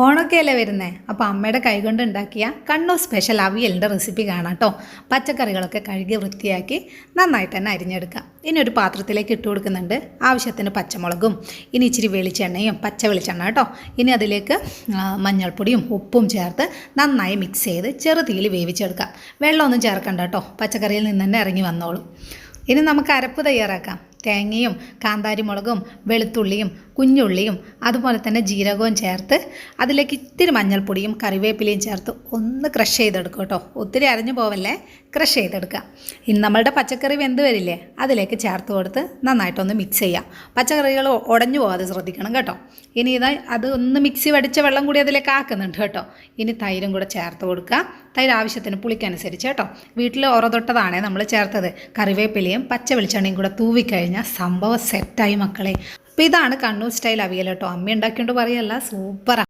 ഓണൊക്കെയല്ലേ വരുന്നേ. അപ്പോൾ അമ്മയുടെ കൈകൊണ്ട് ഉണ്ടാക്കിയ കണ്ണൂർ സ്പെഷ്യൽ അവിയലിൻ്റെ റെസിപ്പി കാണാം കേട്ടോ. പച്ചക്കറികളൊക്കെ കഴുകി വൃത്തിയാക്കി നന്നായിട്ട് തന്നെ അരിഞ്ഞെടുക്കാം. ഇനി ഒരു പാത്രത്തിലേക്ക് ഇട്ട് കൊടുക്കുന്നുണ്ട്. ആവശ്യത്തിന് പച്ചമുളകും, ഇനി ഇച്ചിരി വെളിച്ചെണ്ണയും, പച്ച വെളിച്ചെണ്ണ കേട്ടോ. ഇനി അതിലേക്ക് മഞ്ഞൾപ്പൊടിയും ഉപ്പും ചേർത്ത് നന്നായി മിക്സ് ചെയ്ത് ചെറുതീയിൽ വേവിച്ചെടുക്കാം. വെള്ളമൊന്നും ചേർക്കണ്ട കേട്ടോ, പച്ചക്കറിയിൽ നിന്ന് തന്നെ ഇറങ്ങി വന്നോളും. ഇനി നമുക്ക് അരപ്പ് തയ്യാറാക്കാം. തേങ്ങയും കാന്താരിമുളകും വെളുത്തുള്ളിയും കുഞ്ഞുള്ളിയും അതുപോലെ തന്നെ ജീരകവും ചേർത്ത് അതിലേക്ക് ഇത്തിരി മഞ്ഞൾപ്പൊടിയും കറിവേപ്പിലയും ചേർത്ത് ഒന്ന് ക്രഷ് ചെയ്തെടുക്കും കേട്ടോ. ഒത്തിരി അരഞ്ഞു പോവല്ലേ, ക്രഷ് ചെയ്തെടുക്കുക. ഇനി നമ്മളുടെ പച്ചക്കറി വെന്ത് വരില്ലേ, അതിലേക്ക് ചേർത്ത് കൊടുത്ത് നന്നായിട്ടൊന്ന് മിക്സ് ചെയ്യാം. പച്ചക്കറികൾ ഉടഞ്ഞു പോകാതെ ശ്രദ്ധിക്കണം കേട്ടോ. ഇനി അത് ഒന്ന് മിക്സി വടിച്ച വെള്ളം കൂടി അതിലേക്ക് ആക്കുന്നുണ്ട് കേട്ടോ. ഇനി തൈരും കൂടെ ചേർത്ത് കൊടുക്കുക. തൈര് ആവശ്യത്തിന് പുളിക്കനുസരിച്ച് കേട്ടോ. വീട്ടിൽ ഉറതൊട്ടതാണേ നമ്മൾ ചേർത്തത്. കറിവേപ്പിലയും പച്ച വെളിച്ചെണ്ണയും കൂടെ തൂവിക്കഴിഞ്ഞാൽ സംഭവം സെറ്റായി മക്കളെ. അപ്പോൾ ഇതാണ് കണ്ണൂർ സ്റ്റൈൽ അവിയൽ കേട്ടോ. അമ്മ ഉണ്ടാക്കിയോണ്ട് പറയല്ല, സൂപ്പറാണ്.